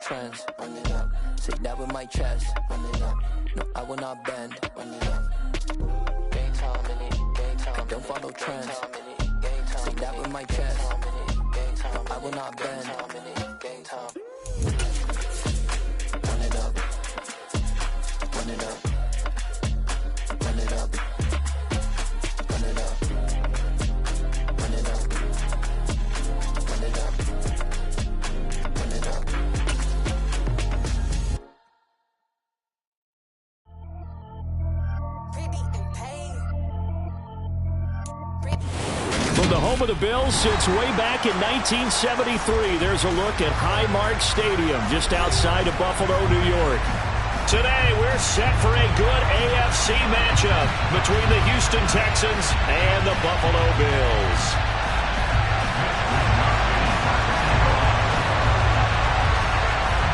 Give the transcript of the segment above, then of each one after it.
trends. Run it up. Say that with my chest. Run it up. No, I will not bend. Run it up. Game time in it. Game time. I don't follow trends. Say that with my chest. No, I will not bend. Game time. Run it up. Run it up. Run it up. Run it up. Run it up. Run it up. Run it up. From the home of the Bills since way back in 1973, there's a look at Highmark Stadium just outside of Buffalo, New York. Today, we're set for a good AFC matchup between the Houston Texans and the Buffalo Bills.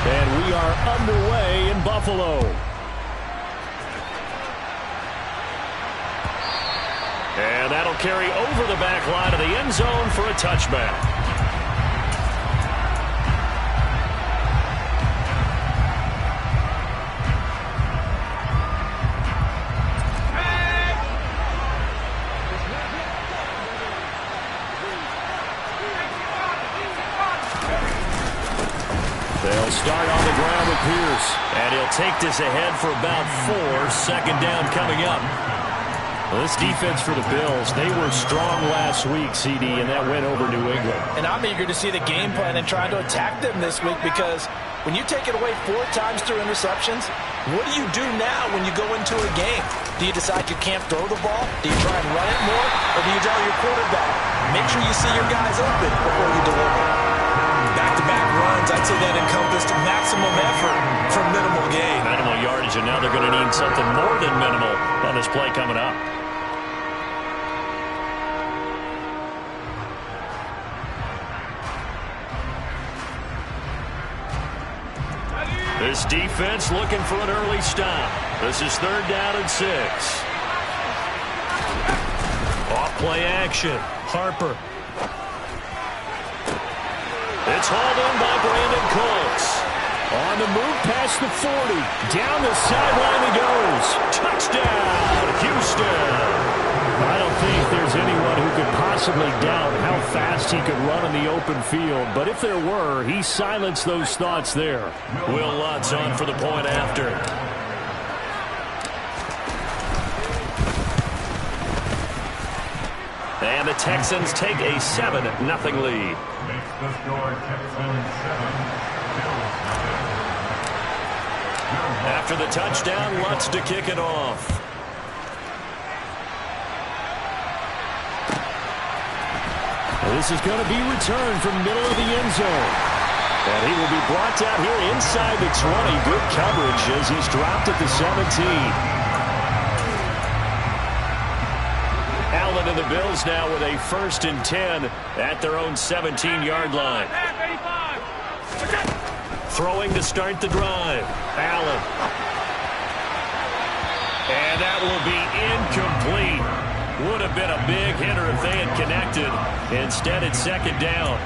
And we are underway in Buffalo. And that'll carry over the back line of the end zone for a touchback. They'll start on the ground with Pierce. And he'll take this ahead for about 4. Second down coming up. Well, this defense for the Bills, they were strong last week, CD, and that went over New England. And I'm eager to see the game plan and try to attack them this week, because when you take it away 4 times through interceptions, what do you do now when you go into a game? Do you decide you can't throw the ball? Do you try and run it more? Or do you tell your quarterback, make sure you see your guys open before you deliver? Back-to-back runs, I'd say that encompassed maximum effort for minimal gain. Minimal yardage, and now they're going to need something more than minimal on this play coming up. This defense looking for an early stop. This is 3rd down and 6. Off play action. Harper. It's hauled in by Brandon Cooks. On the move past the 40. Down the sideline he goes. Touchdown, Houston. I don't think there's anyone who could possibly doubt how fast he could run in the open field. But if there were, he silenced those thoughts there. Will Lutz on for the point after. And the Texans take a 7-0 lead. After the touchdown, Lutz to kick it off. This is going to be returned from middle of the end zone. And he will be brought down here inside the 20. Good coverage as he's dropped at the 17. Allen and the Bills now with a 1st and 10 at their own 17-yard line. Throwing to start the drive. Allen. And that will be incomplete. Would have been a big hitter if they had connected. Instead, it's 2nd down.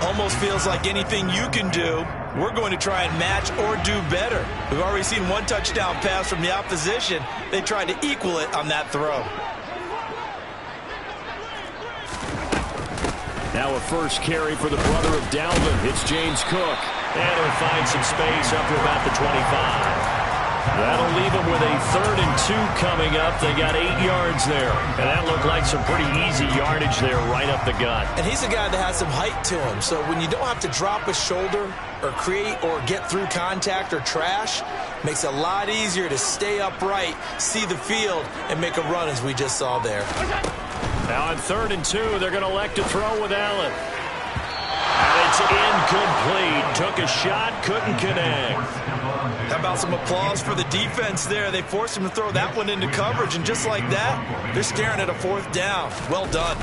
Almost feels like anything you can do, we're going to try and match or do better. We've already seen 1 touchdown pass from the opposition. They tried to equal it on that throw. Now a first carry for the brother of Dalvin. It's James Cook. And he'll find some space up to about the 25. That'll leave them with a 3rd and 2 coming up. They got 8 yards there. And that looked like some pretty easy yardage there right up the gut. And he's a guy that has some height to him. So when you don't have to drop a shoulder or create or get through contact or trash, makes it a lot easier to stay upright, see the field, and make a run as we just saw there. Now on 3rd and 2, they're going to elect to throw with Allen. And it's incomplete. Took a shot, couldn't connect. How about some applause for the defense there? They forced him to throw that one into coverage, and just like that, they're staring at a 4th down. Well done.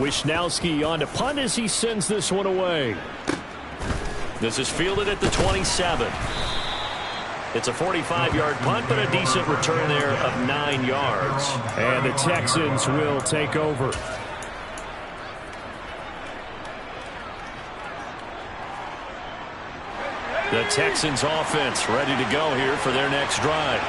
Wisnowski on to punt as he sends this one away. This is fielded at the 27. It's a 45-yard punt, but a decent return there of 9 yards. And the Texans will take over. The Texans offense ready to go here for their next drive.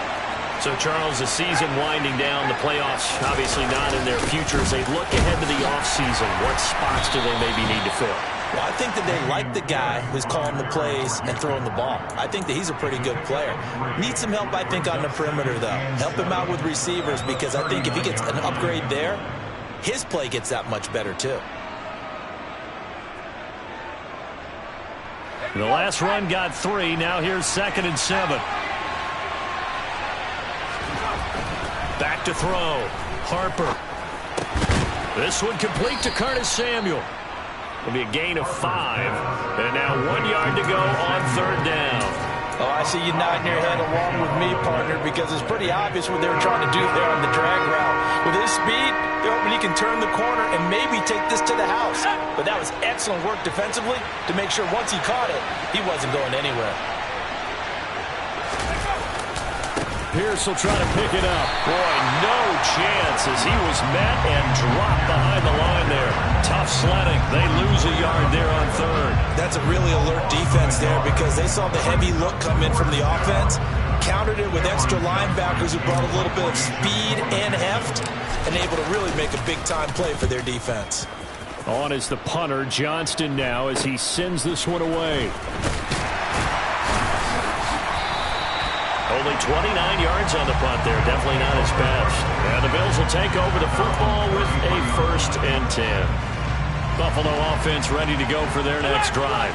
So, Charles, the season winding down, the playoffs obviously not in their future. As they look ahead to the offseason, what spots do they maybe need to fill? Well, I think that they like the guy who's calling the plays and throwing the ball. I think that he's a pretty good player. Needs some help, I think, on the perimeter, though. Help him out with receivers, because I think if he gets an upgrade there, his play gets that much better, too. The last run got 3. Now here's 2nd and 7. Back to throw. Harper. This one complete to Curtis Samuel. It'll be a gain of 5. And now 1 yard to go on 3rd down. Oh, I see you nodding your head along with me, partner, because it's pretty obvious what they were trying to do there on the drag route. With his speed, they're hoping he can turn the corner and maybe take this to the house. But that was excellent work defensively to make sure once he caught it, he wasn't going anywhere. Pierce will try to pick it up. Boy, no chance as he was met and dropped behind the line there. Tough sledding. They lose a yard there on 3rd. That's a really alert defense there because they saw the heavy look come in from the offense, countered it with extra linebackers who brought a little bit of speed and heft, and able to really make a big-time play for their defense. On is the punter, Johnston, now as he sends this one away. Only 29 yards on the punt there. Definitely not his best. And the Bills will take over the football with a 1st and 10. Buffalo offense ready to go for their next drive.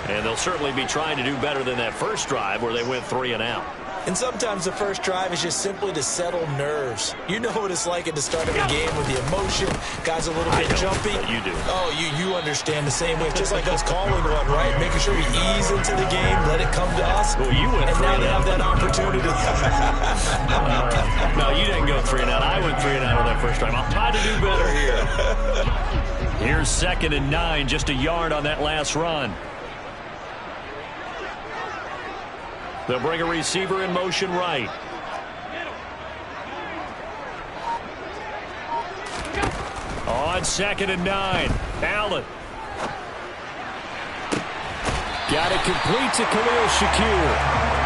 And they'll certainly be trying to do better than that first drive where they went 3 and out. And sometimes the first drive is just simply to settle nerves. You know what it's like at the start of a game with the emotion. Guys a little bit jumpy. You do. Oh, you understand the same way. Just like us calling one, right? Making sure we ease into the game, let it come to us. Well, you went 3 and now they have that opportunity. No, you didn't go 3 and out. I went 3 and out on that first drive. I'll try to do better here. Here's 2nd and 9, just a yard on that last run. They'll bring a receiver in motion right. On 2nd and 9, Allen. Got it complete to Khalil Shakir.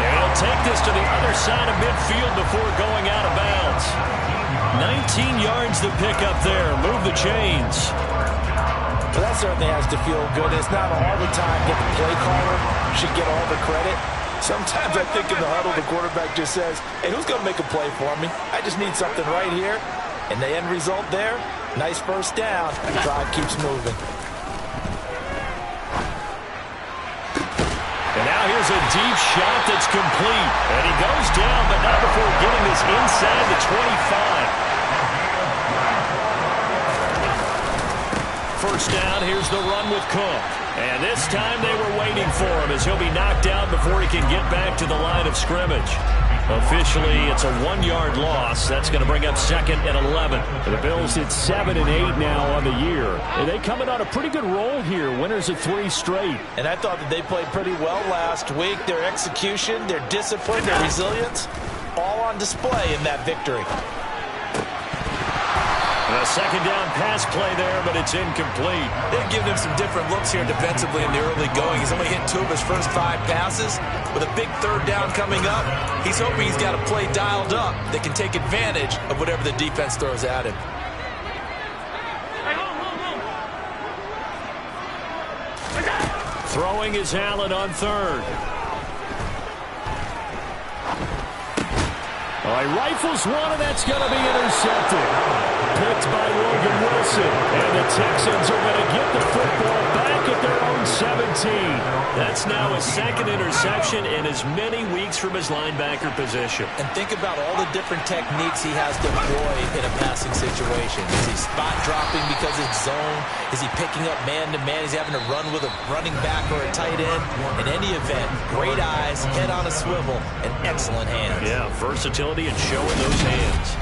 And he'll take this to the other side of midfield before going out of bounds. 19 yards to pick up there. Move the chains. Well, that certainly has to feel good. It's not all the time that the play caller should get all the credit. Sometimes I think in the huddle, the quarterback just says, hey, who's going to make a play for me? I just need something right here. And the end result there, nice first down. The drive keeps moving. And now here's a deep shot that's complete. And he goes down, but not before getting this inside the 25. First down, here's the run with Cook. And this time they were waiting for him as he'll be knocked down before he can get back to the line of scrimmage. Officially, it's a 1-yard loss. That's going to bring up 2nd and 11. The Bills hit 7 and 8 now on the year. And they coming on a pretty good roll here. Winners of 3 straight. And I thought that they played pretty well last week. Their execution, their discipline, their resilience, all on display in that victory. A 2nd down pass play there, but it's incomplete. They've given him some different looks here defensively in the early going. He's only hit 2 of his first 5 passes. With a big 3rd down coming up, he's hoping he's got a play dialed up that can take advantage of whatever the defense throws at him. Throwing is Allen on 3rd. He rifles one, and that's going to be intercepted. Picked by Logan Wilson. And the Texans are going to get the football back at their own 17. That's now his 2nd interception in as many weeks from his linebacker position. And think about all the different techniques he has deployed in a passing situation. Is he spot dropping because it's zone? Is he picking up man-to-man? Is he having to run with a running back or a tight end? In any event, great eyes, head on a swivel, and excellent hands. Yeah, versatility and showing those hands.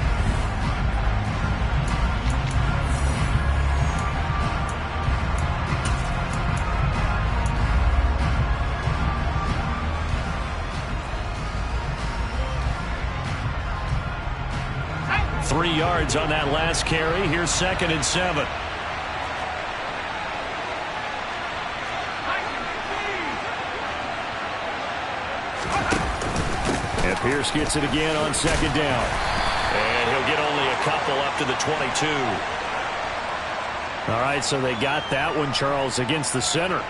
Three yards on that last carry. Here's 2nd and 7. And Pierce gets it again on second down. And he'll get only a couple up to the 22. All right, so they got that one, Charles, against the center.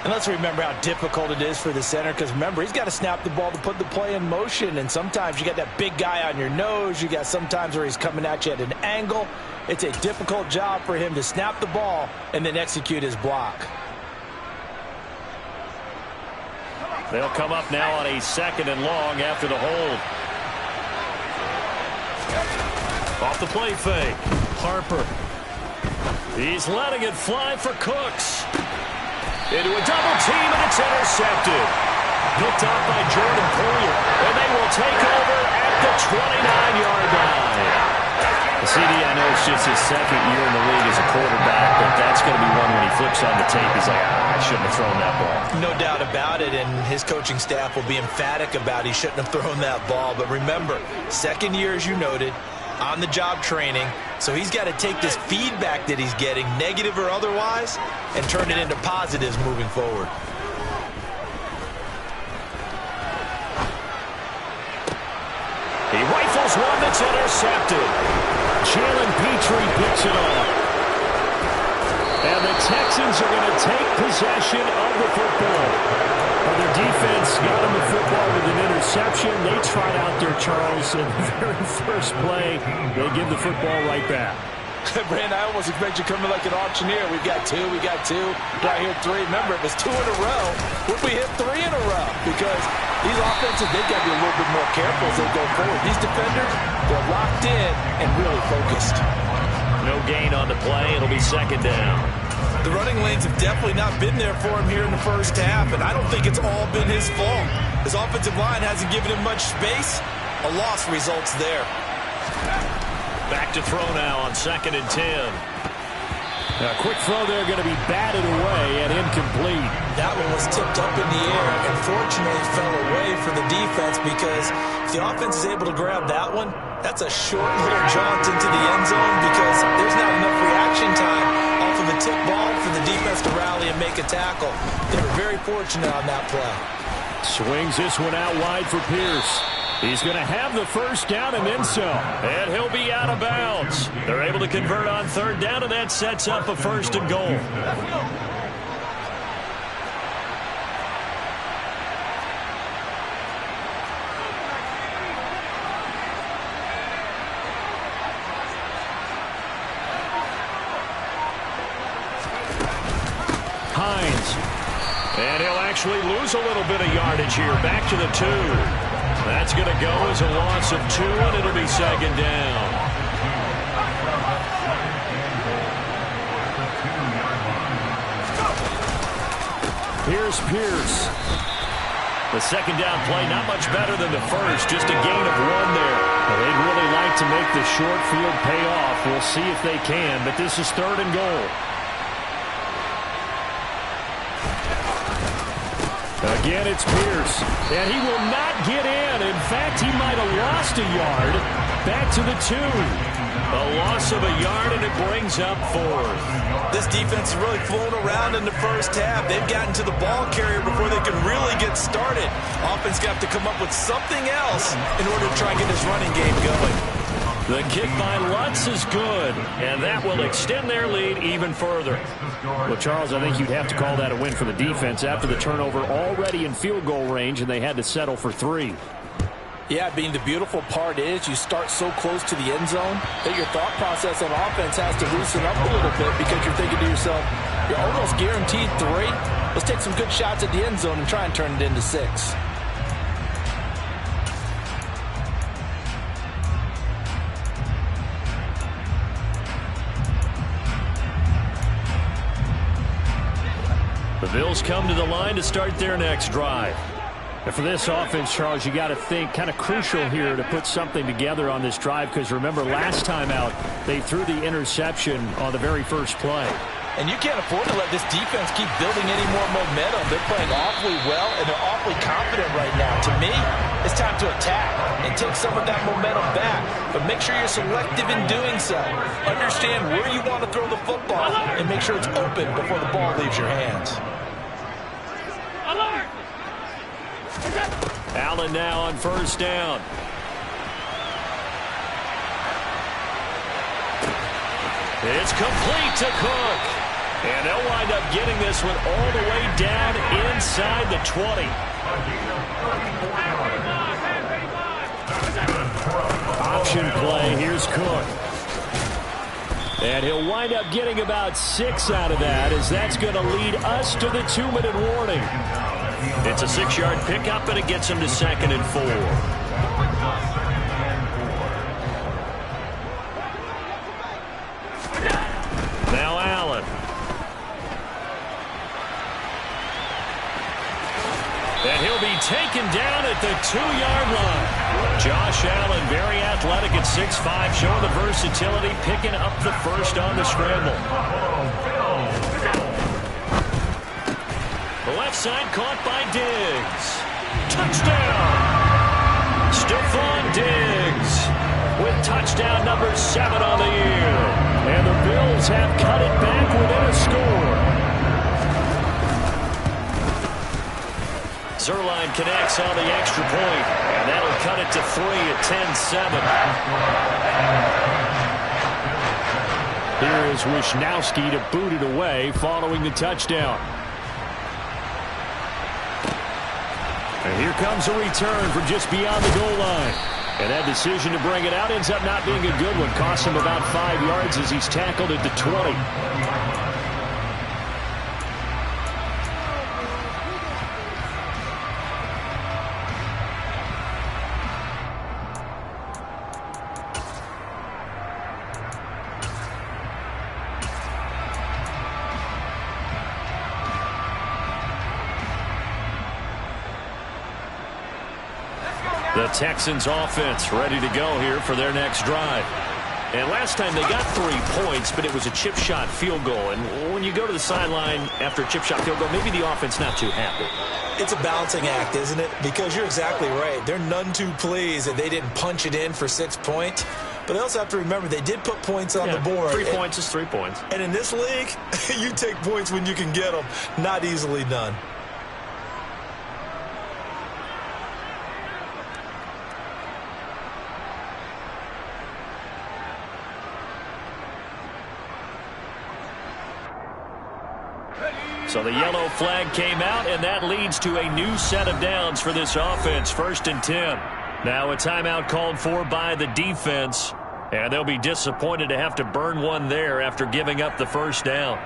And let's remember how difficult it is for the center, because remember, he's got to snap the ball to put the play in motion, and sometimes you got that big guy on your nose. You got sometimes where he's coming at you at an angle. It's a difficult job for him to snap the ball and then execute his block. They'll come up now on a 2nd and long after the hold. Off the play fake. Harper. He's letting it fly for Cooks. Into a double team, and it's intercepted. Picked off by Jordan Poyer. And they will take over at the 29-yard line. CD, I know it's just his 2nd year in the league as a quarterback, but that's going to be one when he flips on the tape. He's like, I shouldn't have thrown that ball. No doubt about it, and his coaching staff will be emphatic about he shouldn't have thrown that ball. But remember, 2nd year, as you noted, on-the-job training, so he's got to take this feedback that he's getting, negative or otherwise, and turn it into positives moving forward. He rifles one that's intercepted. Jalen Petrie picks it off. And the Texans are going to take possession of the football. Well, their defense got him the football with an interception. They tried out there, Charles, in the very first play. They give the football right back. Brand, I almost expect you coming like an auctioneer. We've got two. Right here, 3. Remember, if it's 2 in a row, would we hit 3 in a row? Because these offenses, they've got to be a little bit more careful as they go forward. These defenders, they're locked in and really focused. No gain on the play. It'll be 2nd down. The running lanes have definitely not been there for him here in the first half, and I don't think it's all been his fault. His offensive line hasn't given him much space. A loss results there. Back to throw now on 2nd and 10. A quick throw there going to be batted away and incomplete. That one was tipped up in the air and fortunately fell away for the defense, because if the offense is able to grab that one, that's a short little jaunt into the end zone, because there's not enough reaction time off of a tip ball for the defense to rally and make a tackle. They were very fortunate on that play. Swings this one out wide for Pierce. He's going to have the first down and then some. And he'll be out of bounds. They're able to convert on 3rd down, and that sets up a 1st and goal. Hines. And he'll actually lose a little bit of yardage here. Back to the 2. That's going to go as a loss of 2, and it'll be 2nd down. Here's Pierce. The 2nd down play, not much better than the first, just a gain of 1 there. Well, they'd really like to make the short field pay off. We'll see if they can, but this is 3rd and goal. Again, it's Pierce, and he will not get in. In fact, he might have lost a yard. Back to the 2. A loss of a yard, and it brings up 4th. This defense is really flown around in the first half. They've gotten to the ball carrier before they can really get started. Offense got to come up with something else in order to try and get this running game going. The kick by Lutz is good, and that will extend their lead even further. Well, Charles, I think you'd have to call that a win for the defense after the turnover already in field goal range, and they had to settle for 3. Yeah, being the beautiful part is you start so close to the end zone that your thought process on offense has to loosen up a little bit, because you're thinking to yourself, you're almost guaranteed 3. Let's take some good shots at the end zone and try and turn it into 6. The Bills come to the line to start their next drive. And for this offense, Charles, you got to think kind of crucial here to put something together on this drive, because remember, last time out, they threw the interception on the very first play. And you can't afford to let this defense keep building any more momentum. They're playing awfully well, and they're awfully confident right now. To me, it's time to attack and take some of that momentum back. But make sure you're selective in doing so. Understand where you want to throw the football, and make sure it's open before the ball leaves your hands. Allen now on first down. It's complete to Cook. And they'll wind up getting this one all the way down inside the 20. Option play. Here's Cook. And he'll wind up getting about 6 out of that, as that's going to lead us to the 2-minute warning. It's a 6-yard pickup, and it gets him to 2nd and 4. Now Allen. And he'll be taken down at the 2-yard line. Josh Allen, very athletic at 6'5", showing the versatility, picking up the first on the scramble. The left side caught by Diggs. Touchdown! Stephon Diggs with touchdown number 7 on the year. And the Bills have cut it back within a score. Zerline connects on the extra point, and that'll cut it to 3 at 10-7. Here is Wishnowski to boot it away following the touchdown. And here comes a return from just beyond the goal line. And that decision to bring it out ends up not being a good one. Costs him about 5 yards as he's tackled at the 20. The Texans offense ready to go here for their next drive. And last time they got 3 points, but it was a chip shot field goal. And when you go to the sideline after a chip shot field goal, maybe the offense not too happy. It's a balancing act, isn't it? Because you're exactly right. They're none too pleased that they didn't punch it in for 6 points. But they also have to remember they did put points on the board. 3 points is 3 points. And in this league, you take points when you can get them. Not easily done. So the yellow flag came out, and that leads to a new set of downs for this offense. 1st and 10. Now a timeout called for by the defense, and they'll be disappointed to have to burn one there after giving up the first down.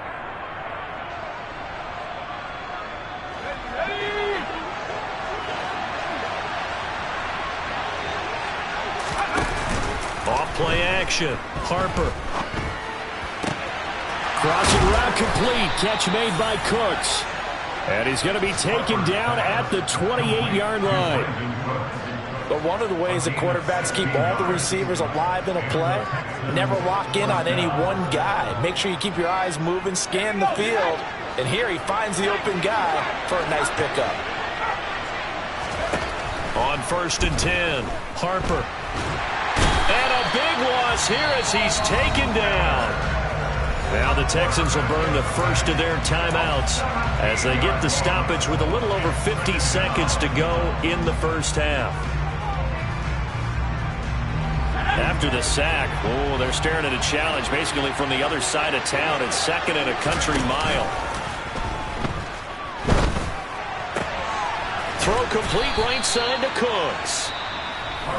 Off play action. Harper. Crossing route complete. Catch made by Cooks. And he's going to be taken down at the 28-yard line. But one of the ways that quarterbacks keep all the receivers alive in a play, never lock in on any one guy. Make sure you keep your eyes moving, scan the field. And here he finds the open guy for a nice pickup. On 1st and 10, Harper. And a big loss here as he's taken down. Now the Texans will burn the first of their timeouts as they get the stoppage with a little over 50 seconds to go in the first half. After the sack, they're staring at a challenge basically from the other side of town. It's 2nd and a country mile. Throw complete right side to Cooks.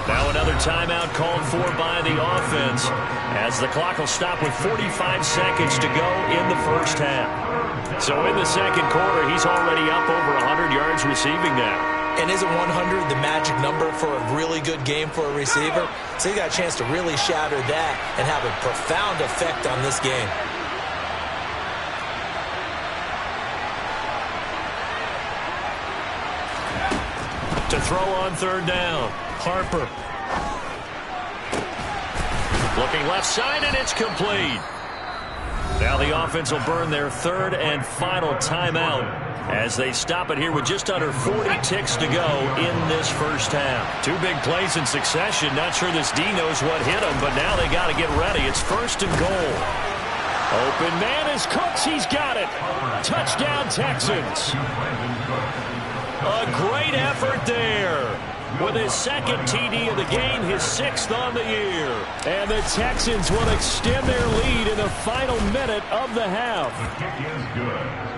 Now another timeout called for by the offense as the clock will stop with 45 seconds to go in the first half. So in the second quarter, he's already up over 100 yards receiving now. And isn't 100 the magic number for a really good game for a receiver? So he got a chance to really shatter that and have a profound effect on this game. To throw on 3rd down, Harper. Looking left side, and it's complete. Now the offense will burn their 3rd and final timeout as they stop it here with just under 40 ticks to go in this first half. 2 big plays in succession. Not sure this D knows what hit him, but now they got to get ready. It's 1st and goal. Open man is Cooks. He's got it. Touchdown, Texans. A great effort there. With his second TD of the game, his 6th on the year. And the Texans will extend their lead in the final minute of the half.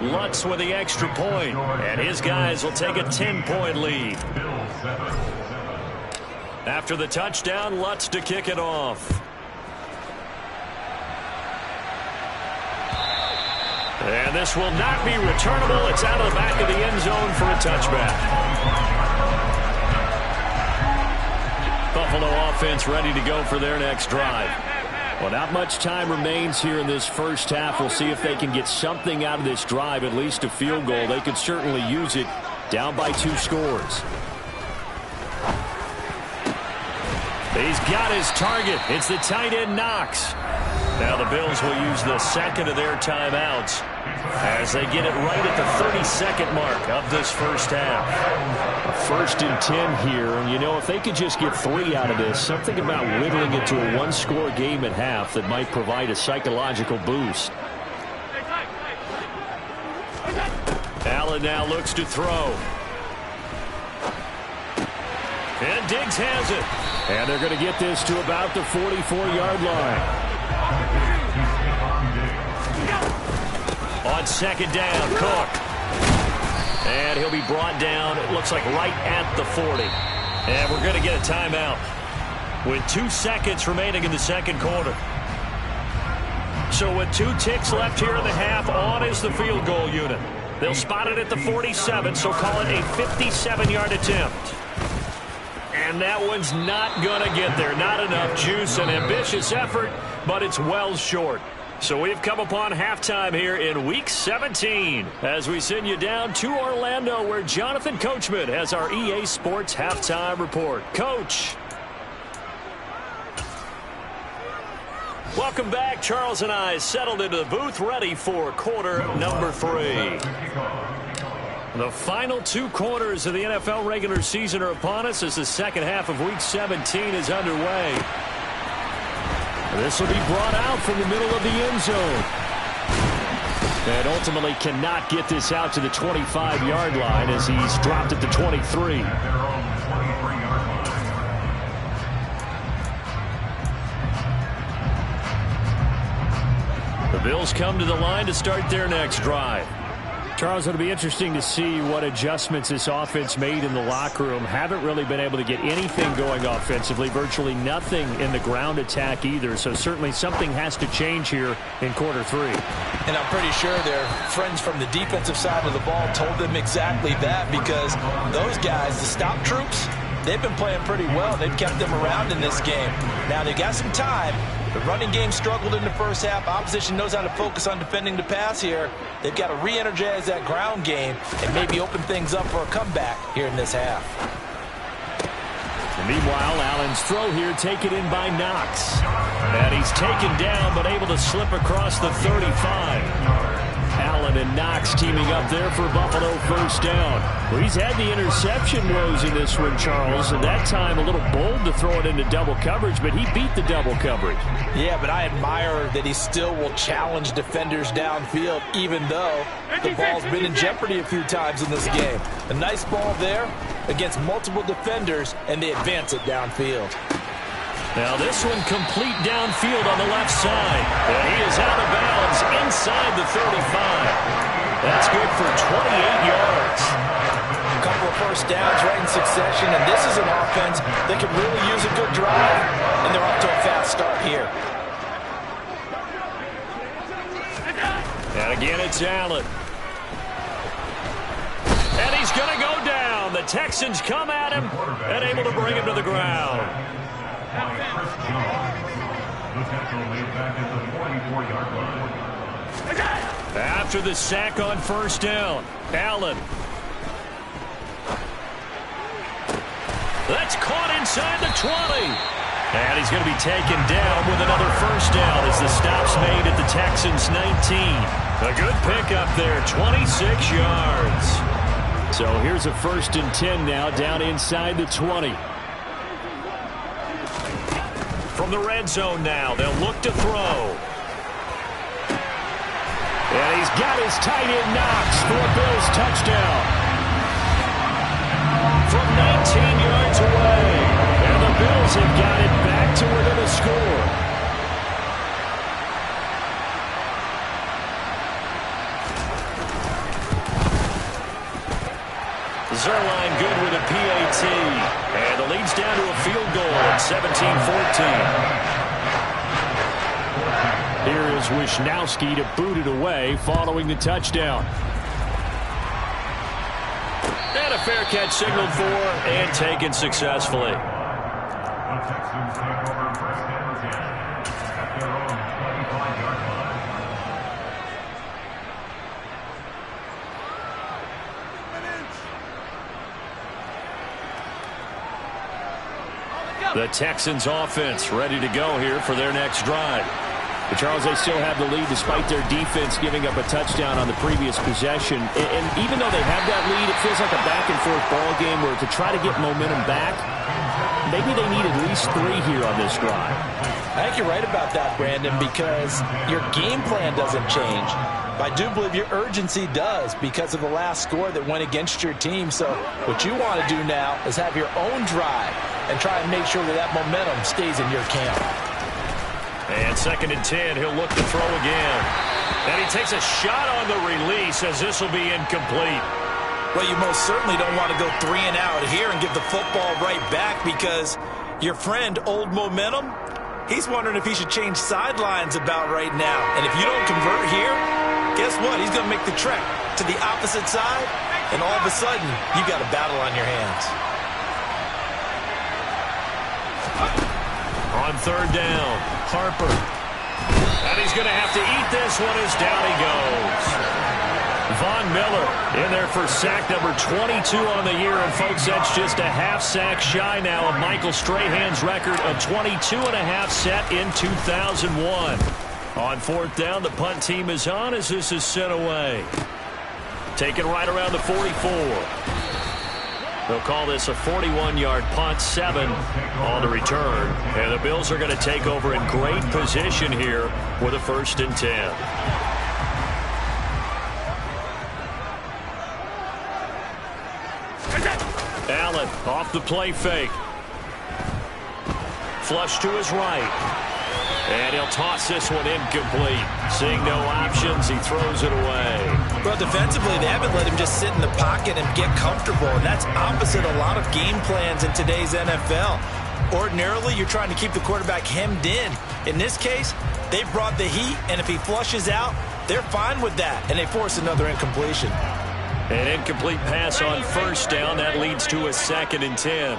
Lutz with the extra point, and his guys will take a 10-point lead. After the touchdown, Lutz to kick it off. And this will not be returnable. It's out of the back of the end zone for a touchback. Buffalo offense ready to go for their next drive. Well, not much time remains here in this first half. We'll see if they can get something out of this drive, at least a field goal. They could certainly use it, down by 2 scores. He's got his target. It's the tight end Knox. Now the Bills will use the second of their timeouts as they get it right at the 32nd mark of this first half. A 1st and 10 here, and you know, if they could just get 3 out of this, something about whittling it to a 1-score game at half that might provide a psychological boost. Allen now looks to throw. And Diggs has it. And they're going to get this to about the 44-yard line. On 2nd down, Cook. And he'll be brought down, it looks like right at the 40. And we're going to get a timeout with 2 seconds remaining in the second quarter. So with 2 ticks left here in the half, on is the field goal unit. They'll spot it at the 47, so call it a 57-yard attempt. And that one's not going to get there. Not enough juice. An ambitious effort, but it's well short. So we've come upon halftime here in Week 17 as we send you down to Orlando, where Jonathan Coachman has our EA Sports Halftime Report. Coach. Welcome back. Charles and I settled into the booth, ready for quarter number 3. The final 2 quarters of the NFL regular season are upon us as the second half of Week 17 is underway. This will be brought out from the middle of the end zone. And ultimately cannot get this out to the 25-yard line as he's dropped at the 23. The Bills come to the line to start their next drive. Charles, it'll be interesting to see what adjustments this offense made in the locker room. Haven't really been able to get anything going offensively, virtually nothing in the ground attack either. So certainly something has to change here in quarter 3. And I'm pretty sure their friends from the defensive side of the ball told them exactly that, because those guys, the stop troops, they've been playing pretty well. They've kept them around in this game. Now they got some time. The running game struggled in the first half. Opposition knows how to focus on defending the pass here. They've got to re-energize that ground game and maybe open things up for a comeback here in this half. And meanwhile, Allen's throw here taken in by Knox. And he's taken down but able to slip across the 35. Allen and Knox teaming up there for Buffalo first down. Well, he's had the interception woes in this one, Charles, and that time a little bold to throw it into double coverage, but he beat the double coverage. Yeah, but I admire that he still will challenge defenders downfield, even though the ball's been in jeopardy a few times in this game. A nice ball there against multiple defenders, and they advance it downfield. Now this one complete downfield on the left side. And he is out of bounds inside the 35. That's good for 28 yards. A couple of first downs right in succession, and this is an offense that could really use a good drive, and they're off to a fast start here. And again, it's Allen. And he's going to go down. The Texans come at him and able to bring him to the ground. After the sack on first down, Allen. That's caught inside the 20. And he's going to be taken down with another first down as the stop's made at the Texans' 19. A good pickup there, 26 yards. So here's a 1st and 10 now, down inside the 20. From the red zone now, they'll look to throw. And he's got his tight end Knox for a Bills touchdown. Texans have got it back to within a score. Zerline good with a PAT. And the lead's down to a field goal at 17-14. Here is Wisnowski to boot it away following the touchdown. And a fair catch signaled for and taken successfully. The Texans offense ready to go here for their next drive. But Charles, they still have the lead despite their defense giving up a touchdown on the previous possession. And even though they have that lead, it feels like a back-and-forth ball game where to try to get momentum back, maybe they need at least 3 here on this drive. I think you're right about that, Brandon, because your game plan doesn't change. I do believe your urgency does because of the last score that went against your team. So what you want to do now is have your own drive and try and make sure that that momentum stays in your camp. And 2nd and 10, he'll look to throw again. And he takes a shot on the release as this will be incomplete. Well, you most certainly don't want to go 3 and out here and give the football right back because your friend, Old Momentum, he's wondering if he should change sidelines about right now. And if you don't convert here, guess what? He's going to make the trek to the opposite side, and all of a sudden, you got a battle on your hands. On 3rd down, Harper. And he's going to have to eat this one as down he goes. Von Miller in there for sack number 22 on the year. And, folks, that's just a half sack shy now of Michael Strahan's record of 22 and a half set in 2001. On 4th down, the punt team is on as this is sent away. Taken right around the 44. They'll call this a 41-yard punt, 7 on the return. And the Bills are going to take over in great position here with a 1st and 10. Allen off the play fake. Flush to his right. And he'll toss this one incomplete. Seeing no options, he throws it away. Well, defensively, they haven't let him just sit in the pocket and get comfortable, and that's opposite a lot of game plans in today's NFL. Ordinarily, you're trying to keep the quarterback hemmed in. In this case, they brought the heat, and if he flushes out, they're fine with that, and they force another incompletion. An incomplete pass on 1st down. That leads to a 2nd and 10.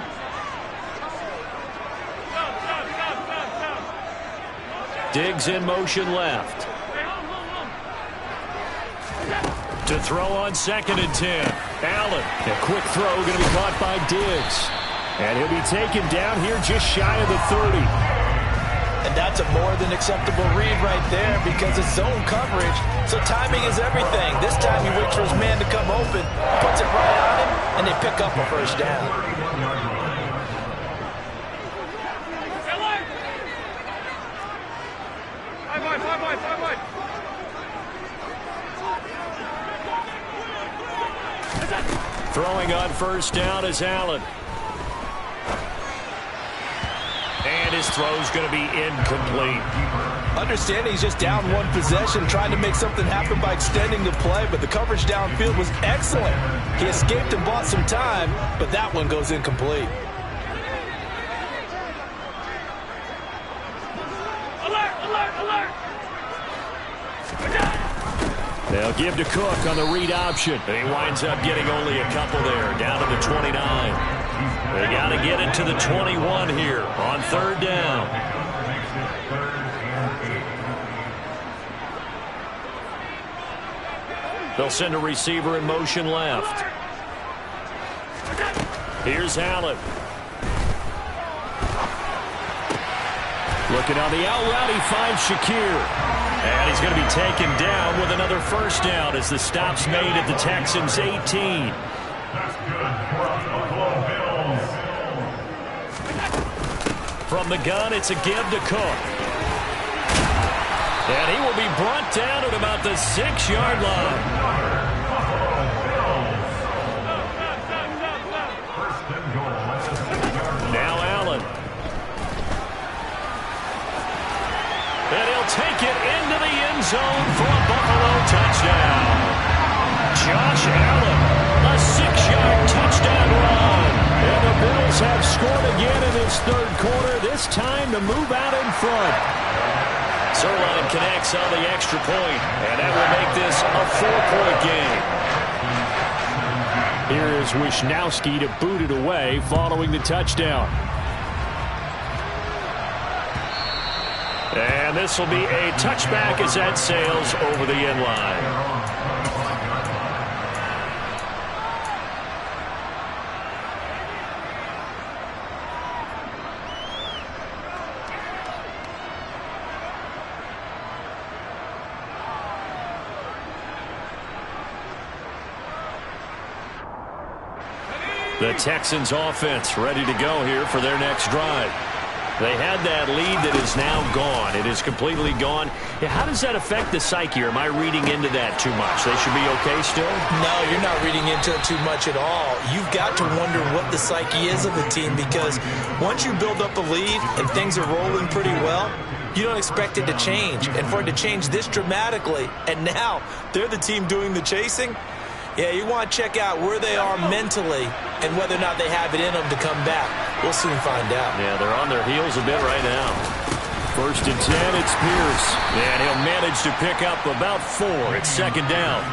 Diggs in motion left. To throw on 2nd and 10. Allen. A quick throw going to be caught by Diggs. And he'll be taken down here just shy of the 30. And that's a more than acceptable read right there because it's zone coverage. So timing is everything. This time he waits for his man to come open, puts it right on him, and they pick up a 1st down. Throwing on 1st down is Allen. And his throw's going to be incomplete. Understand he's just down 1 possession, trying to make something happen by extending the play, but the coverage downfield was excellent. He escaped and bought some time, but that one goes incomplete. They'll give to Cook on the read option. And he winds up getting only a couple there, down to the 29. They got to get it to the 21 here on 3rd down. They'll send a receiver in motion left. Here's Allen. Looking on the out route, he finds Shakir. And he's going to be taken down with another 1st down as the stop's made at the Texans' 18. From the gun, it's a give to Cook. And he will be brought down at about the 6-yard line. Now Allen. take it into the end zone for a Buffalo touchdown. Josh Allen, a 6-yard touchdown run. And the Bills have scored again in this third quarter, this time to move out in front. Zerline connects on the extra point, and that will make this a 4-point game. Here is Wisnowski to boot it away following the touchdown. And this will be a touchback as that sails over the end line. The Texans offense ready to go here for their next drive. They had that lead that is now gone. It is completely gone. How does that affect the psyche? Or am I reading into that too much? They should be okay still? No, you're not reading into it too much at all. You've got to wonder what the psyche is of the team, because once you build up a lead and things are rolling pretty well, you don't expect it to change. And for it to change this dramatically, and now they're the team doing the chasing, yeah, you want to check out where they are mentally and whether or not they have it in them to come back. We'll soon find out. Yeah, they're on their heels a bit right now. 1st and 10, it's Pierce. And he'll manage to pick up about 4. It's 2nd down.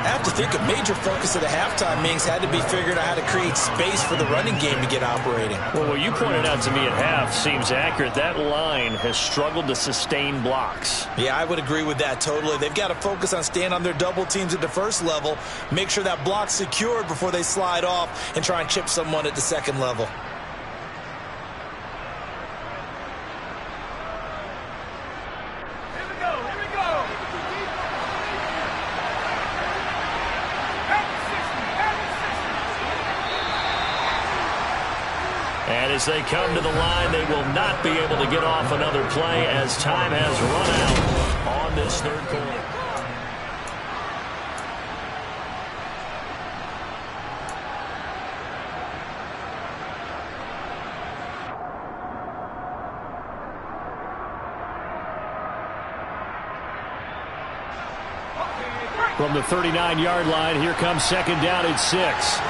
I have to think a major focus of the halftime meetings had to be figuring out how to create space for the running game to get operating. Well, what you pointed out to me at half seems accurate. That line has struggled to sustain blocks. Yeah, I would agree with that totally. They've got to focus on staying on their double teams at the first level, make sure that block's secured before they slide off and try and chip someone at the second level. And as they come to the line, they will not be able to get off another play as time has run out on this third quarter. From the 39-yard line, here comes 2nd down at 6.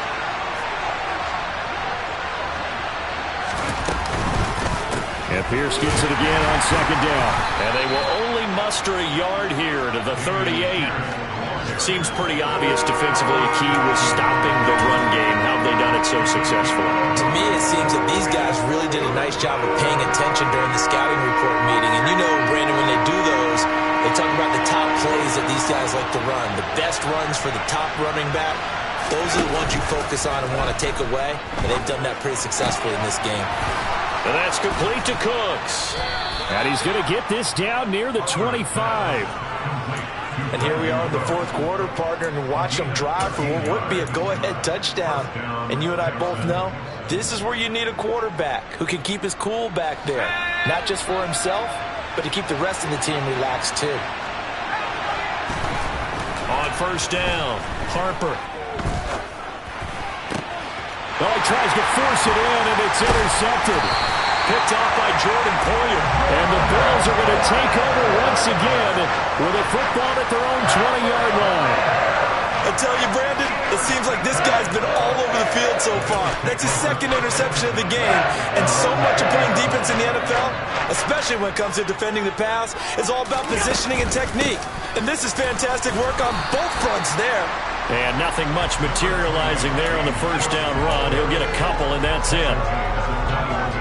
And Pierce gets it again on 2nd down. And they will only muster a yard here to the 38. Seems pretty obvious defensively a key was stopping the run game. How have they done it so successfully? To me, it seems that these guys really did a nice job of paying attention during the scouting report meeting. And you know, Brandon, when they do those, they talk about the top plays that these guys like to run. The best runs for the top running back, those are the ones you focus on and want to take away. And they've done that pretty successfully in this game. And that's complete to Cooks. And he's going to get this down near the 25. And here we are in the 4th quarter, partner, and watch them drive for what would be a go-ahead touchdown. And you and I both know this is where you need a quarterback who can keep his cool back there. Not just for himself, but to keep the rest of the team relaxed too. On 1st down, Harper. Oh, he tries to force it in, and it's intercepted. Picked off by Jordan Poyer. And the Bills are going to take over once again with a football at their own 20-yard line. I tell you, Brandon, it seems like this guy's been all over the field so far. That's his 2nd interception of the game. And so much of playing defense in the NFL, especially when it comes to defending the pass, is all about positioning and technique. And this is fantastic work on both fronts there. And nothing much materializing there on the 1st down run. He'll get a couple, and that's it.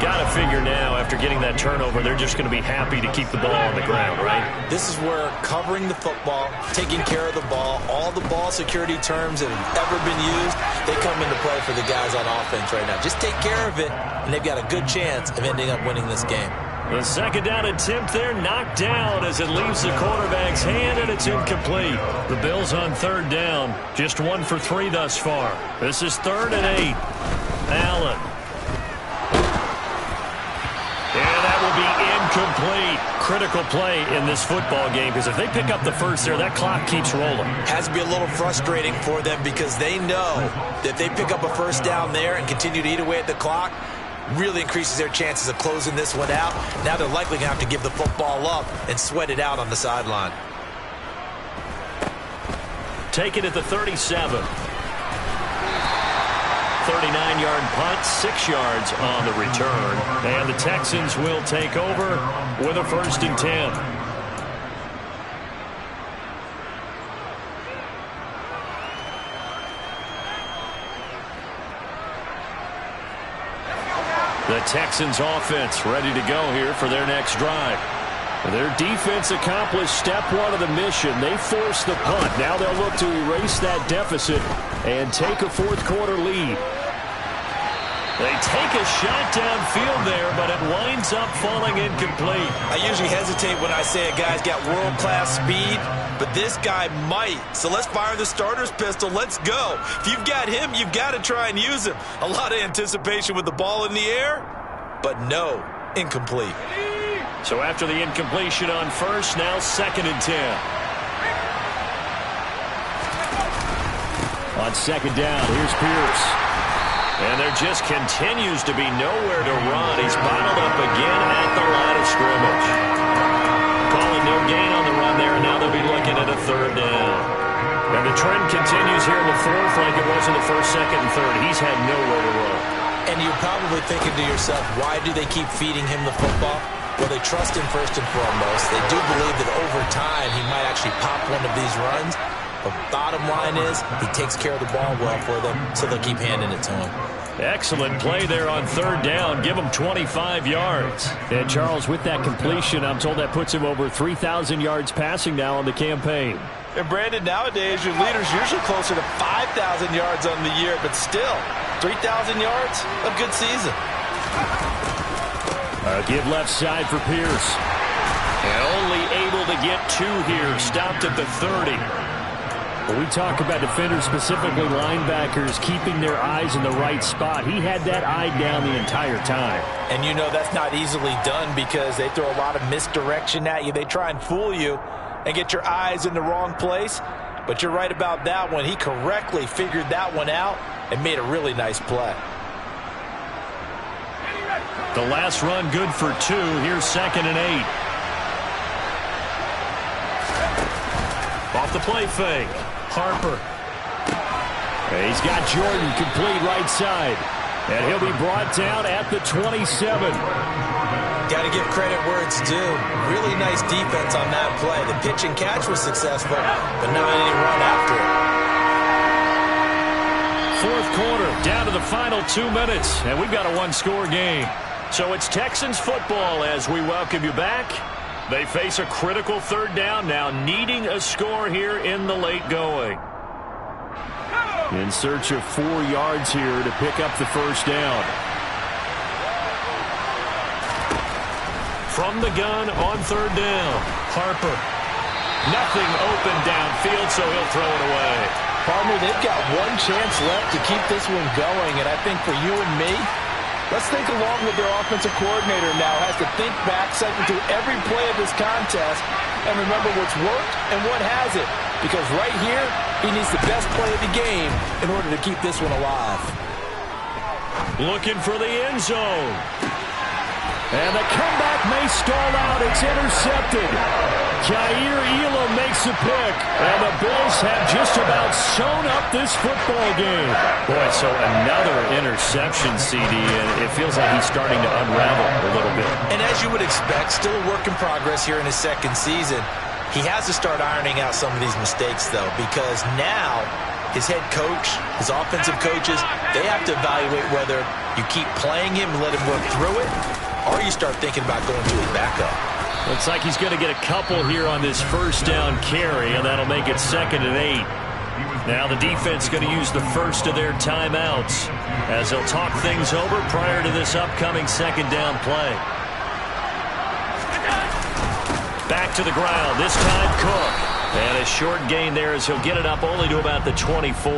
Got to figure now, after getting that turnover, they're just going to be happy to keep the ball on the ground, right? This is where covering the football, taking care of the ball, all the ball security terms that have ever been used, they come into play for the guys on offense right now. Just take care of it, and they've got a good chance of ending up winning this game. The 2nd down attempt there knocked down as it leaves the quarterback's hand, and it's incomplete. The Bills on 3rd down, just 1 for 3 thus far. This is 3rd and 8. Allen. And that will be incomplete. Critical play in this football game, because if they pick up the first there, that clock keeps rolling. Has to be a little frustrating for them, because they know that if they pick up a 1st down there and continue to eat away at the clock, really increases their chances of closing this one out. Now they're likely going to have to give the football up and sweat it out on the sideline. Take it at the 37. 39-yard punt, 6 yards on the return. And the Texans will take over with a 1st and 10. The Texans offense ready to go here for their next drive. Their defense accomplished step 1 of the mission. They forced the punt. Now they'll look to erase that deficit and take a 4th quarter lead. They take a shot downfield there, but it winds up falling incomplete. I usually hesitate when I say a guy's got world-class speed, but this guy might. So let's fire the starter's pistol. Let's go. If you've got him, you've got to try and use him. A lot of anticipation with the ball in the air, but no, incomplete. So after the incompletion on 1st, now 2nd and 10. On 2nd down, here's Pierce. And there just continues to be nowhere to run. He's bottled up again at the line of scrimmage. Calling no gain on the run there, and now they'll be looking at a 3rd down. And the trend continues here in the 4th like it was in the 1st, 2nd, and 3rd. He's had nowhere to run. And you're probably thinking to yourself, why do they keep feeding him the football? Well, they trust him first and foremost. They do believe that over time he might actually pop one of these runs. But bottom line is he takes care of the ball well for them, so they'll keep handing it to him. Excellent play there on 3rd down. Give him 25 yards. And, Charles, with that completion, I'm told that puts him over 3,000 yards passing now on the campaign. And, Brandon, nowadays your leader's usually closer to 5,000 yards on the year, but still, 3,000 yards, a good season. Give left side for Pierce. And only able to get 2 here. Stopped at the 30. When we talk about defenders, specifically linebackers, keeping their eyes in the right spot, he had that eye down the entire time. And you know that's not easily done because they throw a lot of misdirection at you. They try and fool you and get your eyes in the wrong place. But you're right about that one. He correctly figured that one out and made a really nice play. The last run good for 2. Here's 2nd and 8. Off the play fake. Harper. And he's got Jordan complete right side. And he'll be brought down at the 27. Got to give credit where it's due. Really nice defense on that play. The pitch and catch was successful, but not any run after it. 4th quarter, down to the final 2 minutes, and we've got a 1-score game. So it's Texans football as we welcome you back. They face a critical 3rd down now, needing a score here in the late going. In search of 4 yards here to pick up the 1st down. From the gun on 3rd down, Harper. Nothing open downfield, so he'll throw it away. Palmer, they've got 1 chance left to keep this one going, and I think for you and me, let's think along with their offensive coordinator now. Has to think back, cycle through every play of this contest, and remember what's worked and what hasn't. Because right here, he needs the best play of the game in order to keep this one alive. Looking for the end zone. And the comeback may stall out. It's intercepted. Jair Elam makes a pick. And the Bills have just about sewn up this football game. Boy, so another interception, CD, and it feels like he's starting to unravel a little bit. And as you would expect, still a work in progress here in his 2nd season. He has to start ironing out some of these mistakes, though, because now his head coach, his offensive coaches, they have to evaluate whether you keep playing him and let him work through it, or you start thinking about going to his backup. Looks like he's going to get a couple here on this 1st down carry, and that'll make it 2nd and 8. Now the defense going to use the first of their timeouts as they'll talk things over prior to this upcoming 2nd down play. Back to the ground, this time Cook. And a short gain there as he'll get it up only to about the 24.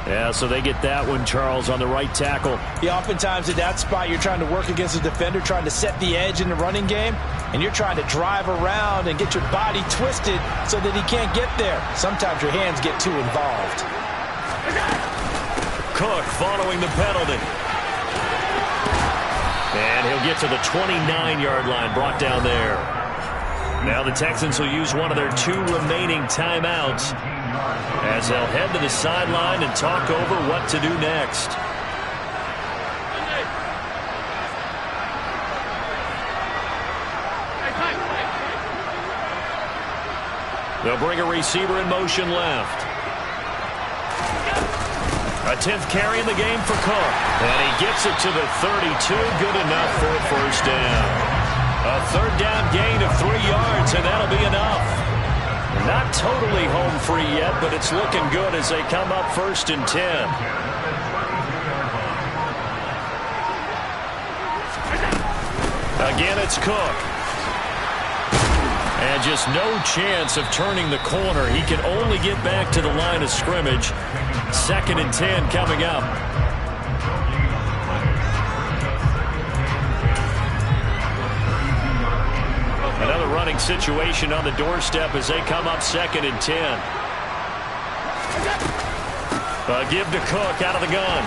Yeah, so they get that one, Charles, on the right tackle. Yeah, oftentimes at that spot, you're trying to work against a defender, trying to set the edge in the running game, and you're trying to drive around and get your body twisted so that he can't get there. Sometimes your hands get too involved. Cook following the penalty. And he'll get to the 29-yard line, brought down there. Now the Texans will use one of their 2 remaining timeouts as they'll head to the sideline and talk over what to do next. They'll bring a receiver in motion left. A 10th carry in the game for Cook. And he gets it to the 32. Good enough for a first down. A third down gain of 3 yards, and that'll be enough. Not totally home free yet, but it's looking good as they come up 1st and 10. Again, it's Cook. And just no chance of turning the corner. He can only get back to the line of scrimmage. 2nd and 10 coming up. Another running situation on the doorstep as they come up 2nd and 10. Give to Cook out of the gun.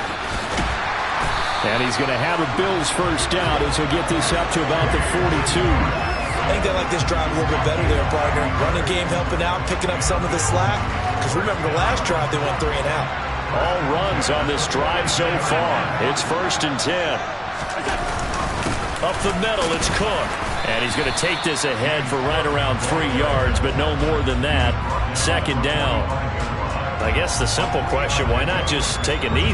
And he's going to have a Bills first down as he'll get this up to about the 42. I think they like this drive a little bit better there, partner. Running game helping out, picking up some of the slack. Because remember the last drive, they went 3 and out. All runs on this drive so far. It's 1st and 10. Up the middle, it's Cook. And he's going to take this ahead for right around 3 yards, but no more than that. 2nd down. I guess the simple question, why not just take a knee there?